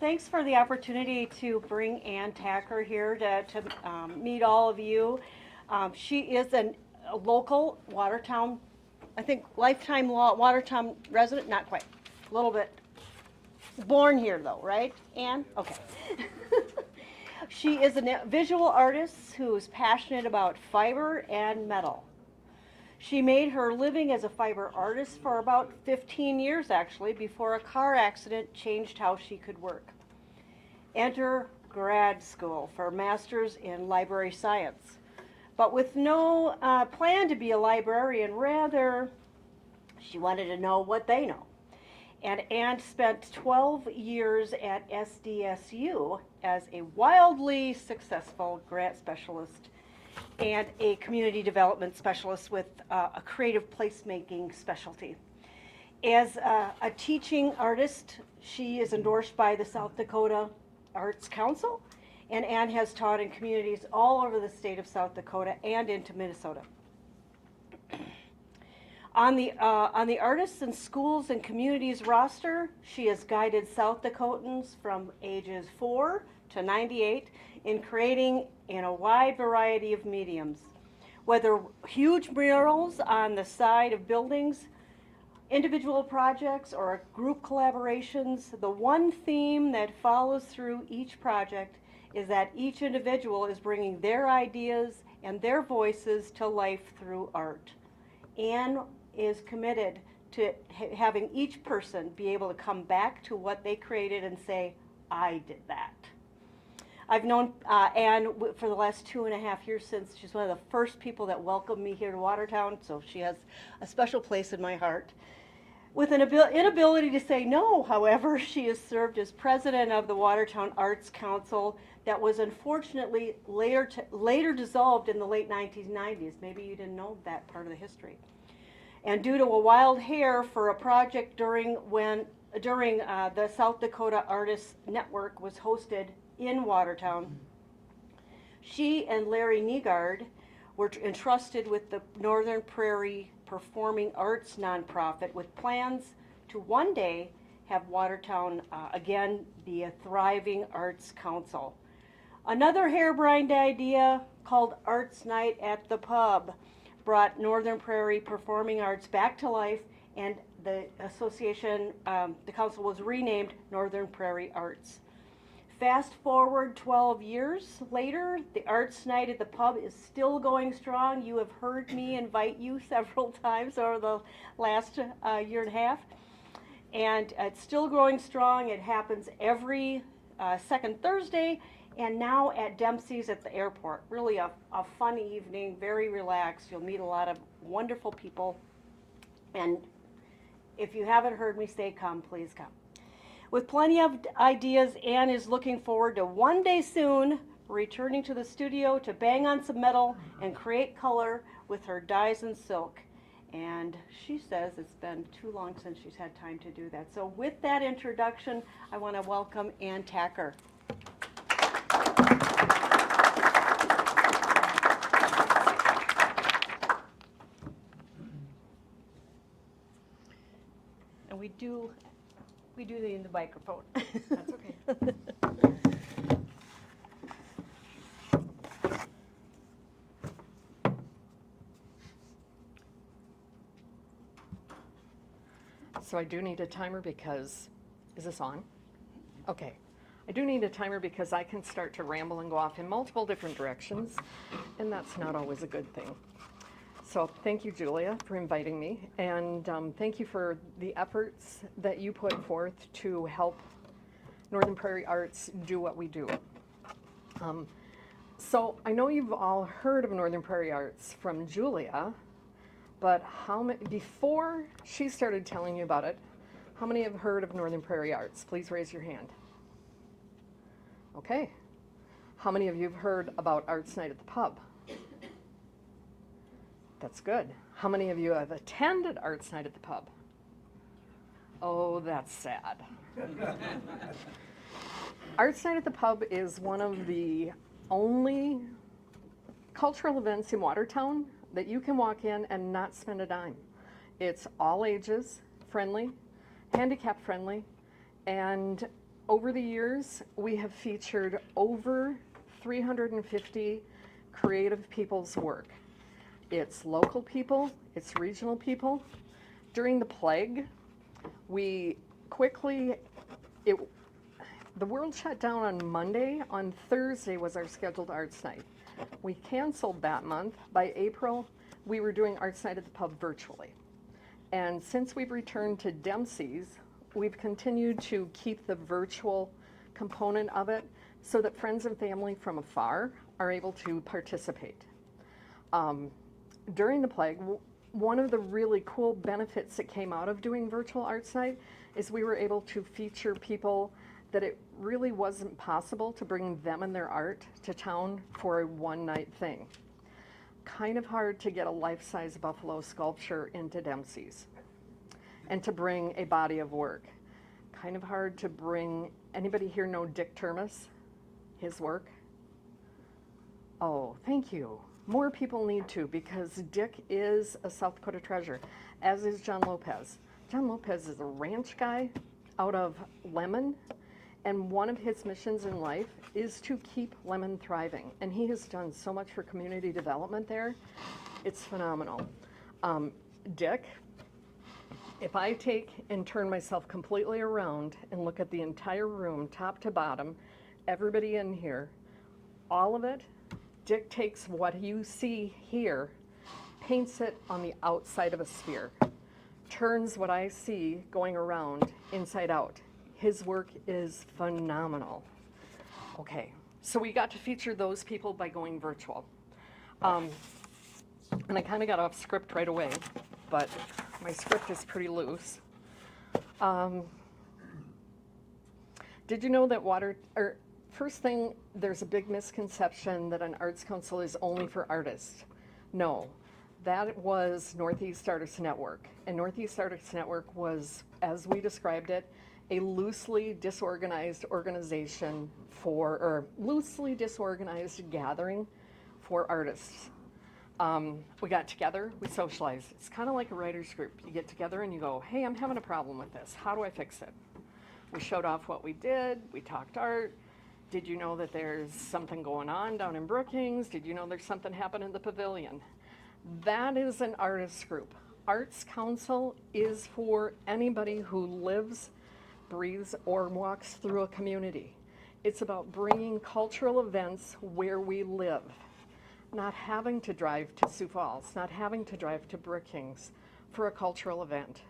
thanks for the opportunity to bring Ann Taecker here to meet all of you. She is a local Watertown, I think lifetime Watertown resident, not quite, a little bit. Born here though, right, Ann? Okay. She is a visual artist who is passionate about fiber and metal. She made her living as a fiber artist for about 15 years actually, before a car accident changed how she could work. Enter grad school for a master's in library science, but with no plan to be a librarian. Rather, she wanted to know what they know. And Ann spent 12 years at SDSU as a wildly successful grant specialist and a community development specialist with a creative placemaking specialty. As a teaching artist, she is endorsed by the South Dakota Arts Council, and Ann has taught in communities all over the state of South Dakota and into Minnesota. On the Artists in Schools and Communities roster, she has guided South Dakotans from ages 4 to 98 in creating in a wide variety of mediums. Whether huge murals on the side of buildings, individual projects, or group collaborations, the one theme that follows through each project is that each individual is bringing their ideas and their voices to life through art. Ann is committed to having each person be able to come back to what they created and say, I did that. I've known Ann for the last 2.5 years, since she's one of the first people that welcomed me here to Watertown, so she has a special place in my heart. With an inability to say no, however, she has served as president of the Watertown Arts Council that was unfortunately later dissolved in the late 1990s. Maybe you didn't know that part of the history. And due to a wild hair for a project during the South Dakota Artists Network was hosted in Watertown, she and Larry Nygaard were entrusted with the Northern Prairie Performing Arts nonprofit with plans to one day have Watertown again be a thriving arts council. Another harebrained idea called Arts Night at the Pub brought Northern Prairie Performing Arts back to life, and the association, the council was renamed Northern Prairie Arts. Fast forward 12 years later, the Arts Night at the Pub is still going strong. You have heard me invite you several times over the last year and a half, and it's still growing strong. It happens every second Thursday, and now at Dempsey's at the airport. Really a fun evening, very relaxed. You'll meet a lot of wonderful people, and if you haven't heard me say come, please come. With plenty of ideas, Ann is looking forward to one day soon returning to the studio to bang on some metal and create color with her dyes and silk. And she says it's been too long since she's had time to do that. So with that introduction, I want to welcome Ann Taecker. And we do need the microphone. That's okay. So I do need a timer because, is this on? Okay. I do need a timer because I can start to ramble and go off in multiple different directions, and that's not always a good thing. So thank you, Julia, for inviting me, and thank you for the efforts that you put forth to help Northern Prairie Arts do what we do. So I know you've all heard of Northern Prairie Arts from Julia, but before she started telling you about it, how many have heard of Northern Prairie Arts? Please raise your hand. Okay. How many of you have heard about Arts Night at the Pub? That's good. How many of you have attended Arts Night at the Pub? Oh, that's sad. Arts Night at the Pub is one of the only cultural events in Watertown that you can walk in and not spend a dime. It's all ages friendly, handicap friendly, and over the years, we have featured over 350 creative people's work. It's local people, it's regional people. During the plague, we quickly, the world shut down on Monday. On Thursday was our scheduled arts night. We canceled that month. By April, we were doing arts night at the pub virtually. And since we've returned to Dempsey's, we've continued to keep the virtual component of it so that friends and family from afar are able to participate. During the plague, one of the really cool benefits that came out of doing virtual arts night is we were able to feature people that it really wasn't possible to bring them and their art to town for a one-night thing. Kind of hard to get a life-size buffalo sculpture into Dempsey's and to bring a body of work. Kind of hard to bring, anybody here know Dick Termes? His work? Oh, thank you. More people need to, because Dick is a South Dakota treasure, as is John Lopez. John Lopez is a ranch guy out of Lemon, and one of his missions in life is to keep Lemon thriving. And he has done so much for community development there. It's phenomenal. Dick, if I take and turn myself completely around and look at the entire room, top to bottom, everybody in here, all of it, Dick takes what you see here, paints it on the outside of a sphere, turns what I see going around inside out. His work is phenomenal. Okay, so we got to feature those people by going virtual. And I kind of got off script right away, but my script is pretty loose. Did you know that first thing, there's a big misconception that an arts council is only for artists. No, that was Northeast Artists Network. And Northeast Artists Network was, as we described it, a loosely disorganized organization or loosely disorganized gathering for artists. We got together, we socialized. It's kind of like a writer's group. You get together and you go, hey, I'm having a problem with this. How do I fix it? We showed off what we did. We talked art. Did you know that there's something going on down in Brookings? Did you know there's something happening in the pavilion? That is an artist group. Arts Council is for anybody who lives, breathes, or walks through a community. It's about bringing cultural events where we live, not having to drive to Sioux Falls, not having to drive to Brookings for a cultural event.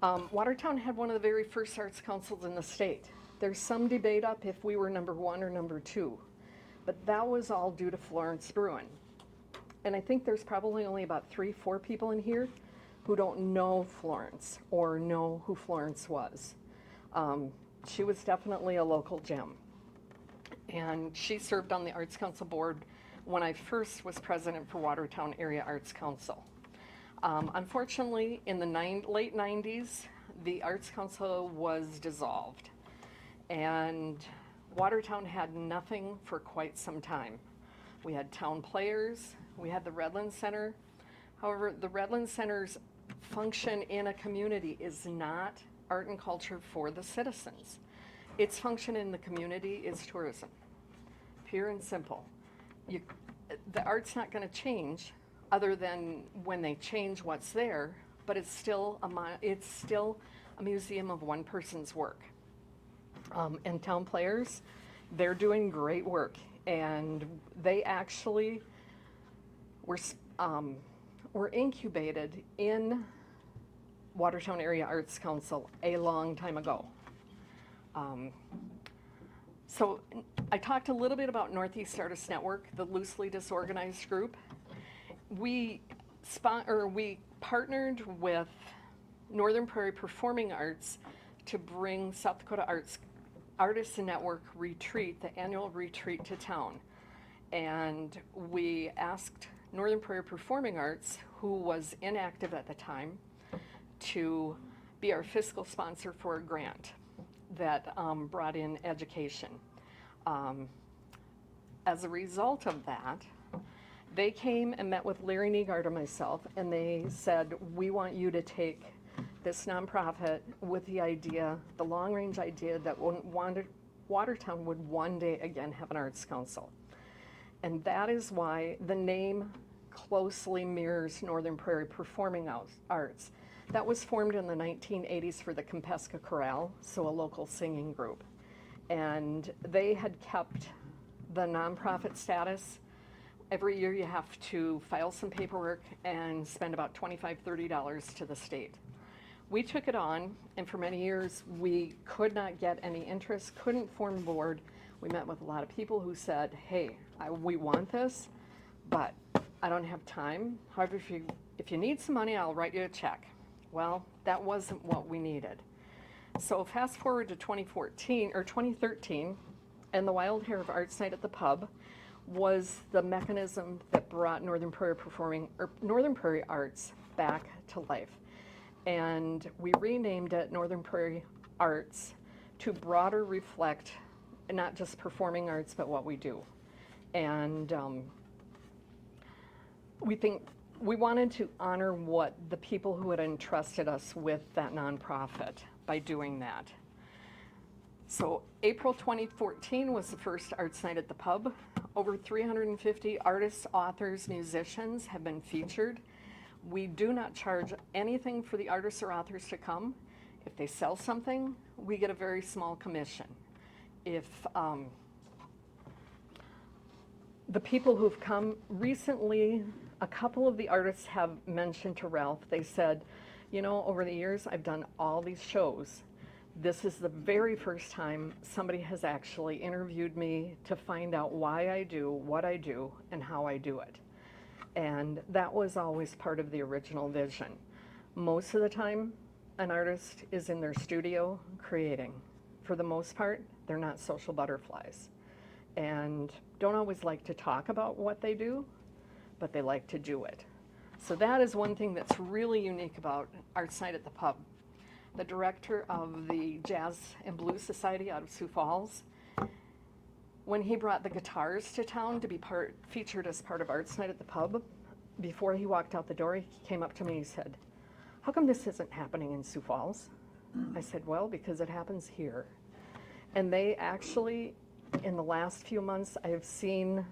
Watertown had one of the very first arts councils in the state. There's some debate up if we were number 1 or number 2, but that was all due to Florence Bruin. And I think there's probably only about 3-4 people in here who don't know Florence or know who Florence was. She was definitely a local gem. And she served on the Arts Council board when I first was president for Watertown Area Arts Council. Unfortunately, in the late 90s, the Arts Council was dissolved. And Watertown had nothing for quite some time. We had town players, we had the Redland Center. However, the Redland Center's function in a community is not art and culture for the citizens. Its function in the community is tourism, pure and simple. The art's not going to change other than when they change what's there, but it's still a museum of one person's work. And town players, they're doing great work, and they actually were incubated in Watertown Area Arts Council a long time ago. So I talked a little bit about Northeast Artists Network, the loosely disorganized group. We partnered with Northern Prairie Performing Arts to bring South Dakota Artists Network retreat, the annual retreat, to town. And we asked Northern Prairie Performing Arts, who was inactive at the time, to be our fiscal sponsor for a grant that brought in education. As a result of that, they came and met with Larry Negard and myself, and they said, we want you to take this nonprofit with the idea, the long-range idea that Watertown would one day again have an arts council. And that is why the name closely mirrors Northern Prairie Performing Arts. That was formed in the 1980s for the Compesca Chorale, so a local singing group. And they had kept the nonprofit status. Every year you have to file some paperwork and spend about $25, $30 to the state. We took it on, and for many years we could not get any interest, couldn't form a board. We met with a lot of people who said, hey, we want this, but I don't have time. However, if you need some money, I'll write you a check. Well, that wasn't what we needed. So fast forward to 2013, and the Wild Hair of Arts Night at the Pub was the mechanism that brought Northern Prairie Arts back to life. And we renamed it Northern Prairie Arts to broader reflect not just performing arts, but what we do. And we wanted to honor what the people who had entrusted us with that nonprofit by doing that. So April 2014 was the first Arts Night at the Pub. Over 350 artists, authors, musicians have been featured. We do not charge anything for the artists or authors to come. If they sell something, we get a very small commission. If the people who've come recently, a couple of the artists have mentioned to Ralph, they said, you know, over the years I've done all these shows. This is the very first time somebody has actually interviewed me to find out why I do what I do and how I do it. And that was always part of the original vision. Most of the time, an artist is in their studio creating. For the most part, they're not social butterflies and don't always like to talk about what they do, but they like to do it. So that is one thing that's really unique about Arts Night at the Pub. The director of the Jazz and Blues Society out of Sioux Falls, when he brought the guitars to town to be featured as part of Arts Night at the Pub, before he walked out the door, he came up to me and he said, how come this isn't happening in Sioux Falls? I said, well, because it happens here. And they actually, in the last few months, I have seen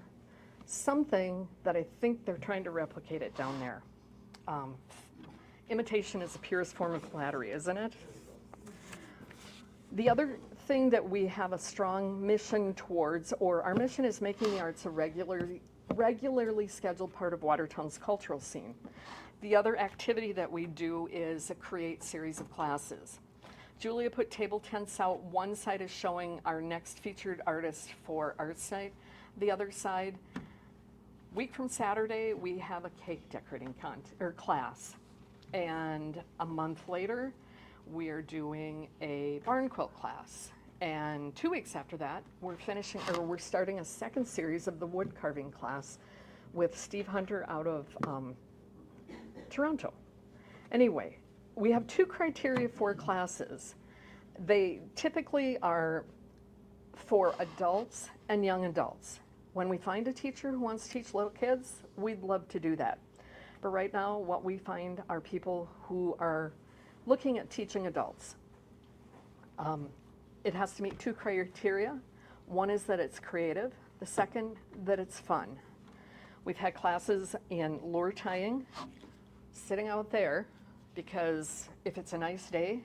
something that I think they're trying to replicate it down there. Imitation is the purest form of flattery, isn't it? The other thing that we have a strong mission towards, or our mission is making the arts a regularly scheduled part of Watertown's cultural scene. The other activity that we do is a create series of classes. Julia put table tents out. One side is showing our next featured artist for Arts Night. The other side, week from Saturday, we have a cake decorating class. And a month later, we are doing a barn quilt class. And 2 weeks after that, we're starting a second series of the wood carving class with Steve Hunter out of Toronto. Anyway, we have two criteria for classes. They typically are for adults and young adults. When we find a teacher who wants to teach little kids, we'd love to do that. But right now, what we find are people who are looking at teaching adults. It has to meet two criteria. One is that it's creative. The second, that it's fun. We've had classes in lure tying, sitting out there, because if it's a nice day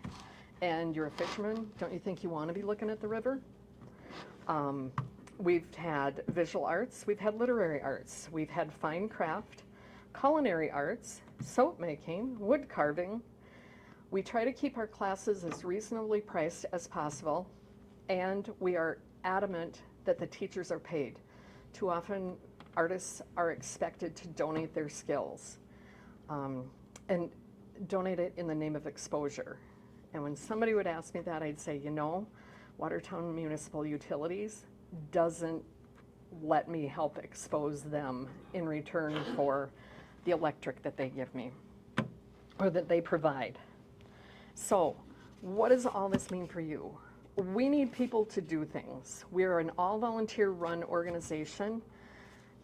and you're a fisherman, don't you think you want to be looking at the river? We've had visual arts, we've had literary arts, we've had fine craft, culinary arts, soap making, wood carving. We try to keep our classes as reasonably priced as possible, and we are adamant that the teachers are paid. Too often, artists are expected to donate their skills, and donate it in the name of exposure. And when somebody would ask me that, I'd say, you know, Watertown Municipal Utilities doesn't let me help expose them in return for the electric that they give me, or that they provide. So, what does all this mean for you? We need people to do things. We're an all-volunteer run organization.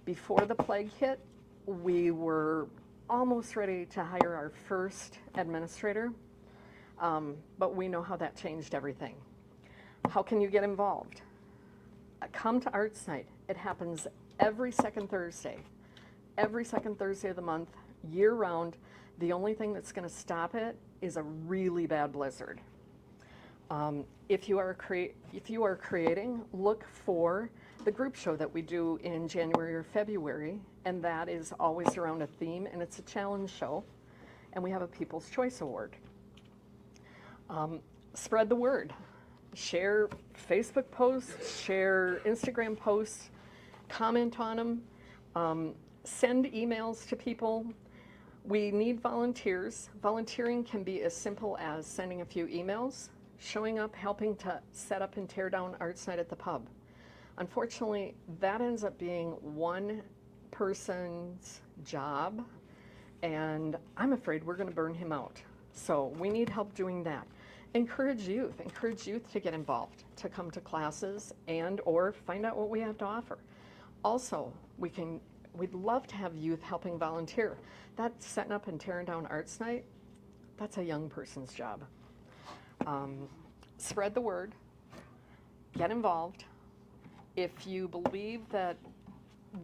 Before the plague hit, we were almost ready to hire our first administrator. But we know how that changed everything. How can you get involved? Come to Arts Night. It happens every second Thursday of the month, year round. The only thing that's going to stop it is a really bad blizzard. If you are creating, look for the group show that we do in January or February, and that is always around a theme, and it's a challenge show, and we have a People's Choice Award. Spread the word. Share Facebook posts, share Instagram posts, comment on them, send emails to people. We need volunteers. Volunteering can be as simple as sending a few emails, showing up, helping to set up and tear down Arts Night at the pub. Unfortunately, that ends up being one person's job, and I'm afraid we're going to burn him out. So we need help doing that. Encourage youth to get involved, to come to classes and or find out what we have to offer. Also, we'd love to have youth helping volunteer. That setting up and tearing down Arts Night, that's a young person's job. Spread the word, get involved. If you believe that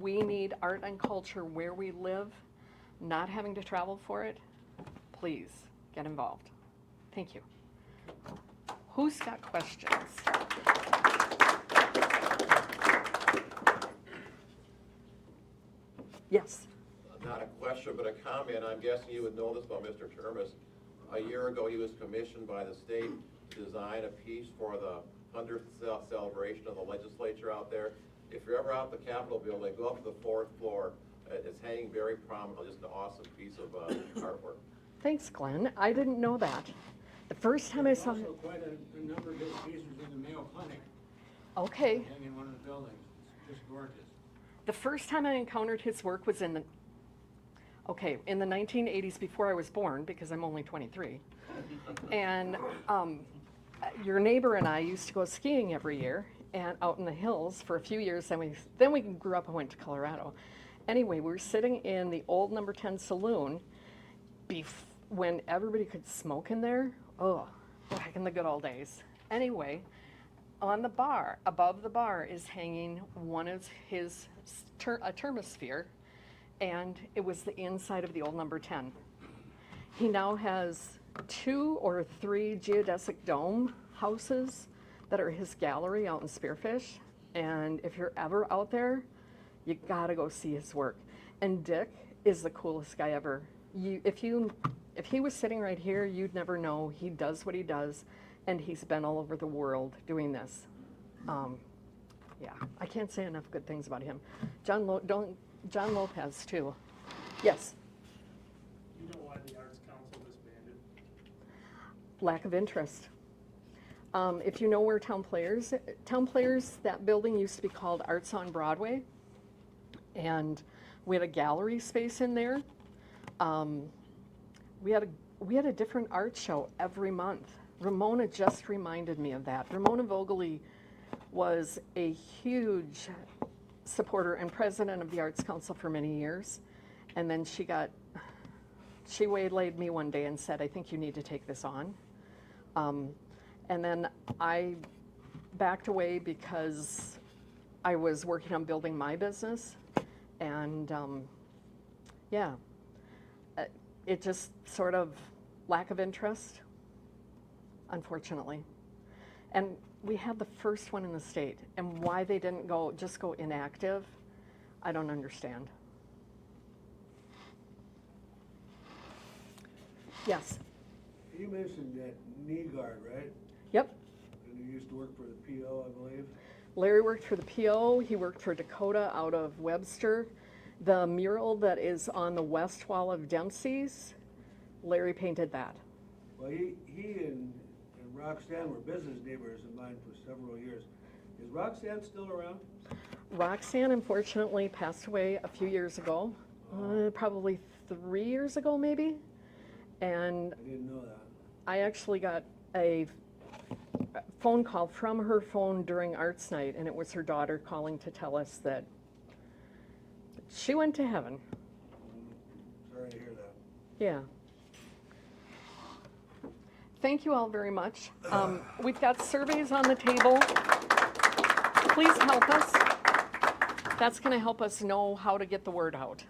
we need art and culture where we live, not having to travel for it, please get involved. Thank you. Who's got questions? Yes. Not a question, but a comment. I'm guessing you would know this about Mr. Termes. A year ago, he was commissioned by the state to design a piece for the 100th celebration of the legislature out there. If you're ever out at the Capitol building, go up to the 4th floor. It's hanging very prominently, just an awesome piece of artwork. Thanks, Glenn. I didn't know that. The first time I saw it. Also quite a number of his pieces in the Mayo Clinic. Okay. Hanging in one of the buildings. It's just gorgeous. The first time I encountered his work was in the 1980s, before I was born, because I'm only 23. And your neighbor and I used to go skiing every year and out in the hills for a few years. Then we grew up and went to Colorado. Anyway, we were sitting in the old number 10 saloon when everybody could smoke in there. Oh, back in the good old days. Anyway, on the bar, above the bar, is hanging one of his a thermosphere, and it was the inside of the old number 10. He now has 2 or 3 geodesic dome houses that are his gallery out in Spearfish, and if you're ever out there, you gotta go see his work. And Dick is the coolest guy ever. If he was sitting right here, you'd never know. He does what he does, and he's been all over the world doing this. Yeah, I can't say enough good things about him. John Lopez, too. Yes? You know why the Arts Council disbanded? Lack of interest. If you know where Town Players, that building used to be called Arts on Broadway, and we had a gallery space in there. We had a different art show every month. Ramona just reminded me of that. Ramona Vogeley was a huge supporter and president of the Arts Council for many years, and then she waylaid me one day and said, "I think you need to take this on." And then I backed away because I was working on building my business, and yeah, it just sort of lack of interest, unfortunately. And we had the first one in the state, and why they didn't just go inactive, I don't understand. Yes? You mentioned that knee guard, right? Yep. And you used to work for the PO, I believe. Larry worked for the PO, he worked for Dakota out of Webster. The mural that is on the west wall of Dempsey's, Larry painted that. Well, he and Roxanne were business neighbors of mine for several years. Is Roxanne still around? Roxanne unfortunately passed away a few years ago, probably 3 years ago maybe. And I didn't know that. I actually got a phone call from her phone during Arts Night, and it was her daughter calling to tell us that she went to heaven. Sorry to hear that. Yeah. thank you all very much. We've got surveys on the table. Please help us. That's going to help us know how to get the word out.